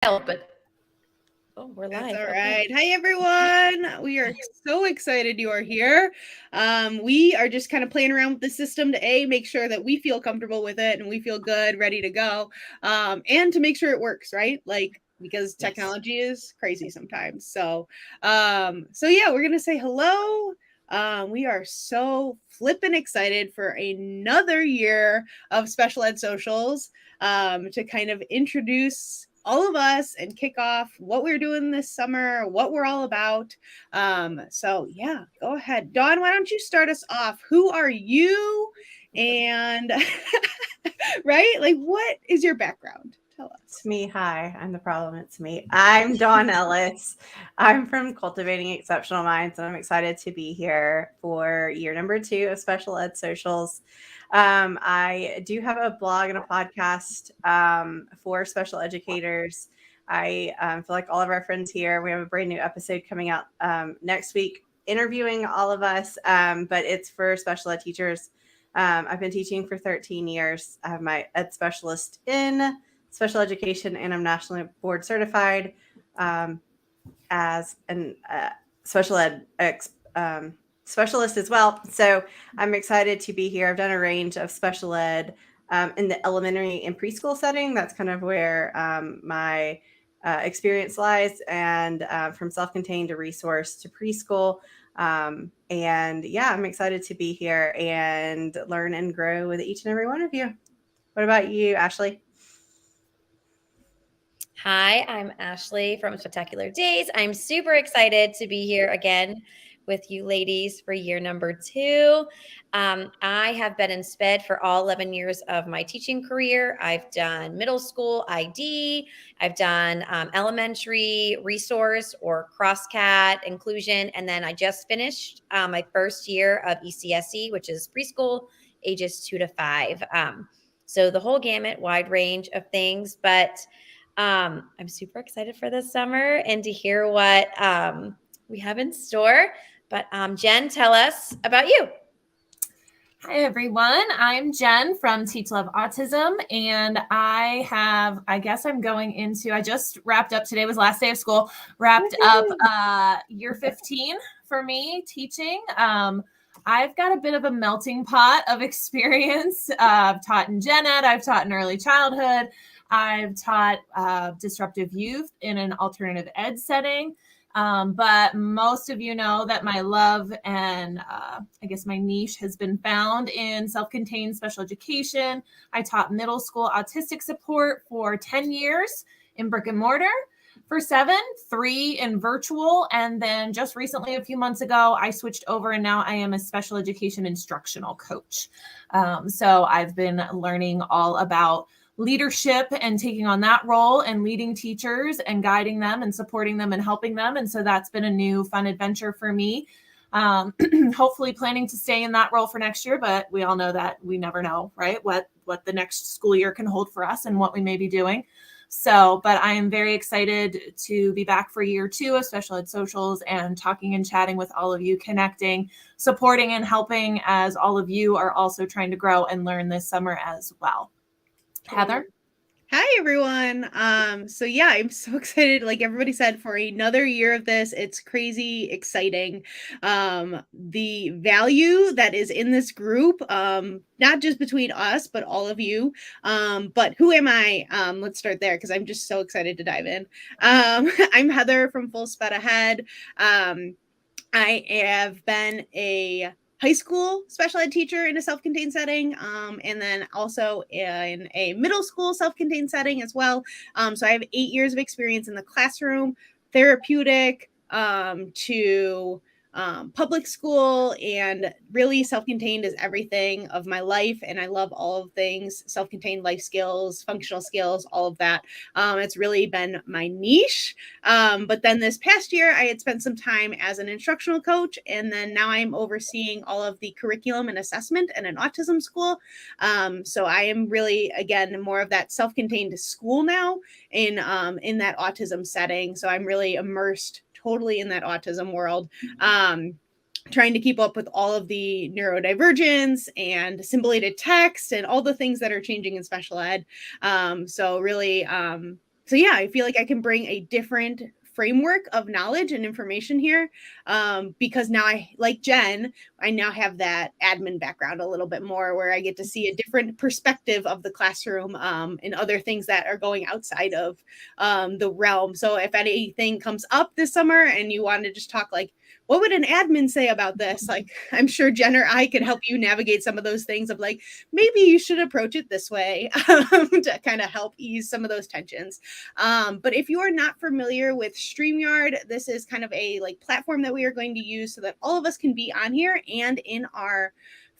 But we're That's live. all Okay. right. Hi, everyone. We are so excited you are here. We are just kind of playing around with the system to make sure that we feel comfortable with it and we feel good, ready to go, and to make sure it works, right? Like because Yes. technology is crazy sometimes. So yeah, we're gonna say hello. We are so flippin' excited for another year of Special Ed Socials to kind of introduce all of us and kick off what we're doing this summer, what we're all about. So yeah, go ahead. Dawn, why don't you start us off? Who are you? And right? Like what is your background? Tell It's us. me. Hi, I'm the problem. It's me. I'm Dawn Ellis. I'm from Cultivating Exceptional Minds, and I'm excited to be here for year number 2 of Special Ed Socials. I do have a blog and a podcast for special educators. I feel like all of our friends here, we have a brand new episode coming out next week, interviewing all of us, but it's for special ed teachers. I've been teaching for 13 years. I have my ed specialist in special education, and I'm nationally board certified as an special ed specialist as well. So I'm excited to be here. I've done a range of special ed in the elementary and preschool setting. That's kind of where my experience lies, and from self-contained to resource to preschool. And yeah, I'm excited to be here and learn and grow with each and every one of you. What about you, Ashley? Hi, I'm Ashley from Spectacular Days. I'm super excited to be here again with you ladies for year number 2. I have been in SPED for all 11 years of my teaching career. I've done middle school ID, I've done elementary resource or crosscat inclusion, and then I just finished my first year of ECSE, which is preschool ages 2 to 5. So the whole gamut, wide range of things, but I'm super excited for this summer and to hear what we have in store. But Jen, tell us about you. Hi, everyone. I'm Jen from Teach Love Autism, and I guess I'm going into, I just wrapped up, today was last day of school, wrapped up year 15 for me teaching. I've got a bit of a melting pot of experience. I've taught in gen ed, I've taught in early childhood, I've taught disruptive youth in an alternative ed setting. But most of you know that my love and I guess my niche has been found in self-contained special education. I taught middle school autistic support for 10 years in brick and mortar, for 7, 3 in virtual. And then just recently, a few months ago, I switched over and now I am a special education instructional coach. So I've been learning all about leadership and taking on that role and leading teachers and guiding them and supporting them and helping them. And so that's been a new fun adventure for me. Hopefully planning to stay in that role for next year, but we all know that we never know, right? What the next school year can hold for us and what we may be doing. So, but I am very excited to be back for year 2 of Special Ed Socials and talking and chatting with all of you, connecting, supporting, and helping as all of you are also trying to grow and learn this summer as well. Heather? Hi everyone. So yeah, I'm so excited, like everybody said, for another year of this. It's crazy exciting. The value that is in this group, not just between us, but all of you. But who am I? Let's start there because I'm just so excited to dive in. I'm Heather from Full Sped Ahead. I have been a high school special ed teacher in a self-contained setting, and then also in a middle school self-contained setting as well. So I have 8 years of experience in the classroom, therapeutic, to public school, and really self-contained is everything of my life. And I love all of things self-contained, life skills, functional skills, all of that. It's really been my niche. But then this past year, I had spent some time as an instructional coach, and then now I'm overseeing all of the curriculum and assessment at an autism school. So I am really, again, more of that self-contained school now in that autism setting. So I'm really immersed totally in that autism world. Trying to keep up with all of the neurodivergence and assimilated text and all the things that are changing in special ed. So really So yeah, I feel like I can bring a different framework of knowledge and information here, because now like Jen, I now have that admin background a little bit more, where I get to see a different perspective of the classroom, and other things that are going outside of the realm. So if anything comes up this summer and you want to just talk like, what would an admin say about this? Like, I'm sure Jen or I could help you navigate some of those things of like, maybe you should approach it this way, to kind of help ease some of those tensions. But if you are not familiar with StreamYard, this is kind of a like platform that we are going to use so that all of us can be on here and in our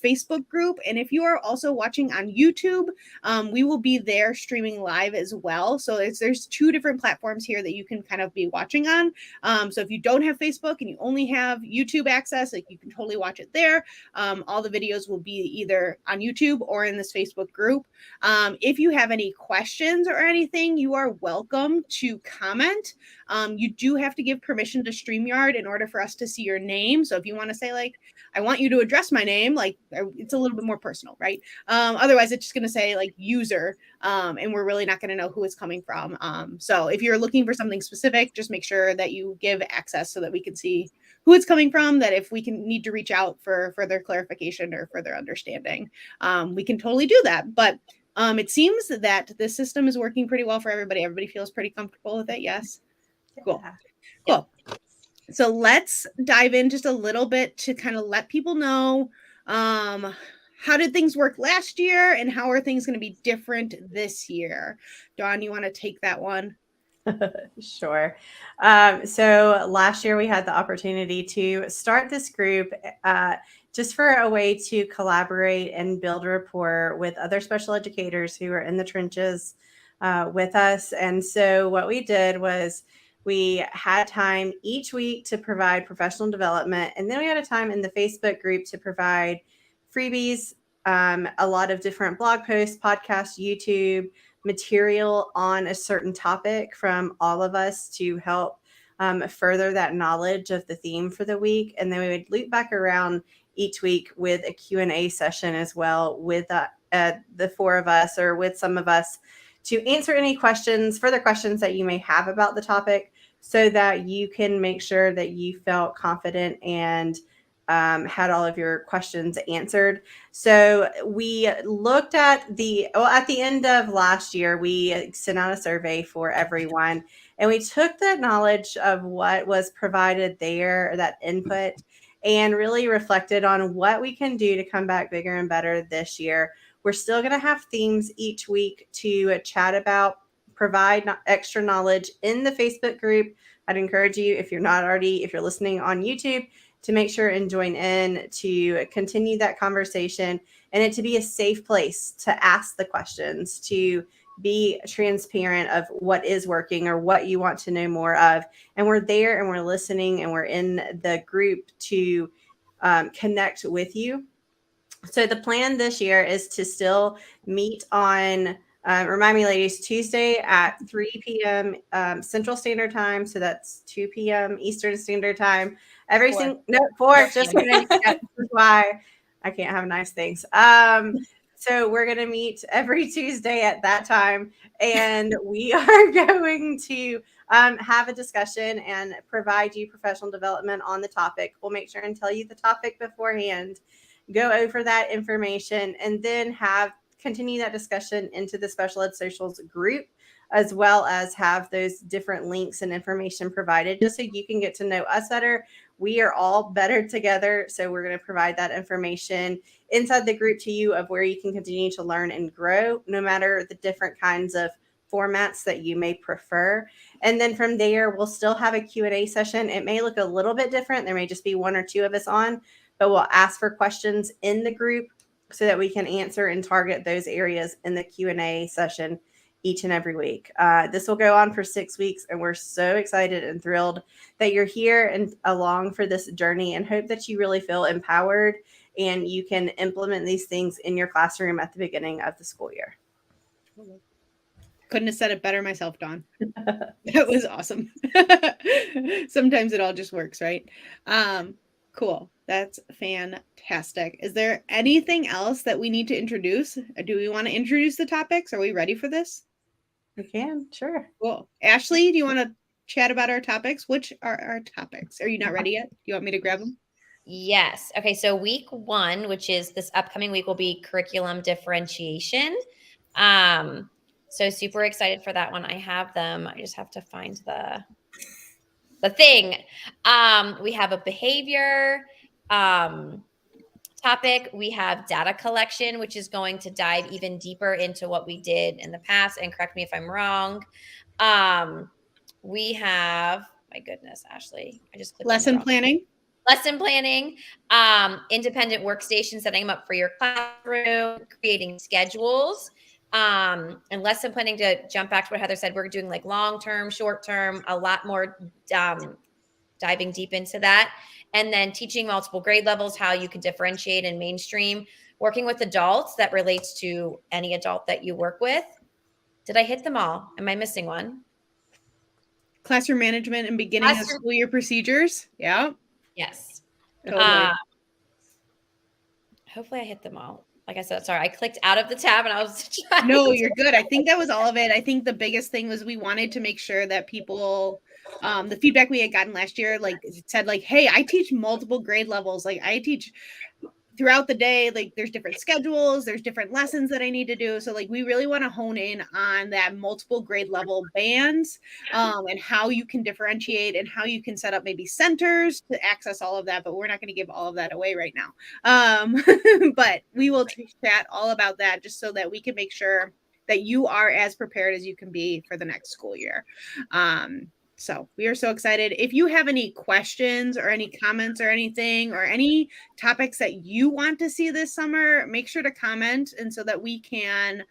Facebook group. And if you are also watching on YouTube, we will be there streaming live as well. So there's two different platforms here that you can kind of be watching on. So if you don't have Facebook and you only have YouTube access, like you can totally watch it there. All the videos will be either on YouTube or in this Facebook group. If you have any questions or anything, you are welcome to comment. You do have to give permission to StreamYard in order for us to see your name. So if you want to say like, I want you to address my name, like it's a little bit more personal, right? Otherwise it's just going to say like user, and we're really not going to know who it's coming from. So if you're looking for something specific, just make sure that you give access so that we can see who it's coming from, that if we can need to reach out for further clarification or further understanding, we can totally do that. But it seems that this system is working pretty well for everybody. Everybody feels pretty comfortable with it. Yes. Cool. Cool. So let's dive in just a little bit to kind of let people know, how did things work last year and how are things going to be different this year? Dawn, you want to take that one? Sure. So last year we had the opportunity to start this group just for a way to collaborate and build rapport with other special educators who are in the trenches with us. And so what we did was we had time each week to provide professional development. And then we had a time in the Facebook group to provide freebies, a lot of different blog posts, podcasts, YouTube material on a certain topic from all of us to help further that knowledge of the theme for the week. And then we would loop back around each week with a Q&A session as well with the four of us or with some of us to answer any questions, further questions that you may have about the topic, so that you can make sure that you felt confident and had all of your questions answered. So we looked at at the end of last year, we sent out a survey for everyone, and we took that knowledge of what was provided there, that input, and really reflected on what we can do to come back bigger and better this year. We're still going to have themes each week to chat about, provide extra knowledge in the Facebook group. I'd encourage you, if you're listening on YouTube, to make sure and join in to continue that conversation, and it to be a safe place to ask the questions, to be transparent of what is working or what you want to know more of. And we're there and we're listening and we're in the group to connect with you. So the plan this year is to still meet on, remind me ladies, Tuesday at 3 p.m. Central Standard Time. So that's 2 p.m. Eastern Standard Time. 4, just kidding. This is why I can't have nice things. So we're going to meet every Tuesday at that time, and we are going to have a discussion and provide you professional development on the topic. We'll make sure and tell you the topic beforehand, go over that information, and then continue that discussion into the Special Ed Socials group, as well as have those different links and information provided just so you can get to know us better. We are all better together. So we're going to provide that information inside the group to you of where you can continue to learn and grow, no matter the different kinds of formats that you may prefer. And then from there, we'll still have a Q&A session. It may look a little bit different. There may just be 1 or 2 of us on, but we'll ask for questions in the group so that we can answer and target those areas in the Q&A session each and every week. This will go on for 6 weeks, and we're so excited and thrilled that you're here and along for this journey, and hope that you really feel empowered and you can implement these things in your classroom at the beginning of the school year. Couldn't have said it better myself, Dawn. That was awesome. Sometimes it all just works, right? Cool. That's fantastic. Is there anything else that we need to introduce? Do we want to introduce the topics? Are we ready for this? We can, sure. Cool. Ashley, do you want to chat about our topics? Which are our topics? Are you not ready yet? Do you want me to grab them? Yes. Okay. So week 1, which is this upcoming week, will be curriculum differentiation. So super excited for that one. I have them. I just have to find the thing. We have a behavior topic. We have data collection, which is going to dive even deeper into what we did in the past. And correct me if I'm wrong. We have, my goodness, Ashley, I just clicked on the Lesson wrong- planning. Lesson planning, independent workstation, setting them up for your classroom, creating schedules, and lesson planning. To jump back to what Heather said, we're doing like long-term, short-term, a lot more diving deep into that. And then teaching multiple grade levels, how you can differentiate and mainstream, working with adults that relates to any adult that you work with. Did I hit them all? Am I missing one? Classroom management and beginning of Classroom- school year procedures. Yeah. Yes. Totally. Hopefully I hit them all. Like I said, sorry, I clicked out of the tab and I was trying No, to- you're good. I think that was all of it. I think the biggest thing was we wanted to make sure that people, the feedback we had gotten last year, like it said, like, hey, I teach multiple grade levels. Like I teach throughout the day, like there's different schedules, there's different lessons that I need to do. So like we really want to hone in on that multiple grade level bands, and how you can differentiate and how you can set up maybe centers to access all of that. But we're not going to give all of that away right now. But we will chat all about that just so that we can make sure that you are as prepared as you can be for the next school year. So we are so excited. If you have any questions or any comments or anything or any topics that you want to see this summer, make sure to comment, and so that we can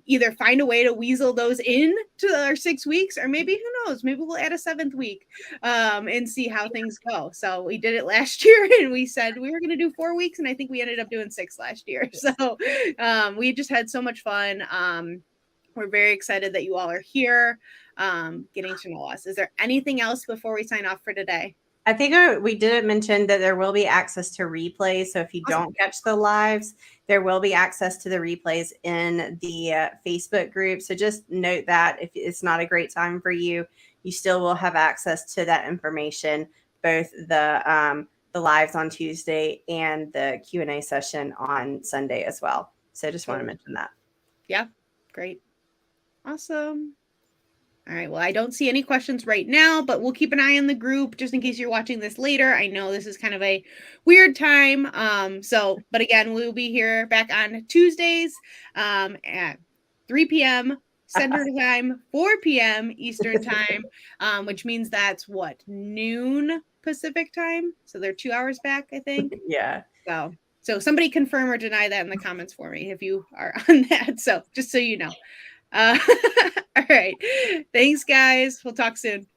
either find a way to weasel those in to our 6 weeks, or maybe, who knows, maybe we'll add a 7th week and see how things go. So we did it last year and we said we were going to do 4 weeks, and I think we ended up doing 6 last year. So we just had so much fun. We're very excited that you all are here, getting to know us. Is there anything else before we sign off for today? I think we didn't mention that there will be access to replays. So if you Awesome. don't catch the lives, there will be access to the replays in the Facebook group. So just note that if it's not a great time for you, you still will have access to that information, both the lives on Tuesday and the Q&A session on Sunday as well. So just want to mention that. Yeah, great. Awesome. All right. Well, I don't see any questions right now, but we'll keep an eye on the group just in case you're watching this later. I know this is kind of a weird time. But again, we'll be here back on Tuesdays at 3 p.m. Central Time, 4 p.m. Eastern Time, which means that's what, noon Pacific Time? So they're 2 hours back, I think. Yeah. So somebody confirm or deny that in the comments for me if you are on that. So just so you know. All right. Thanks, guys. We'll talk soon.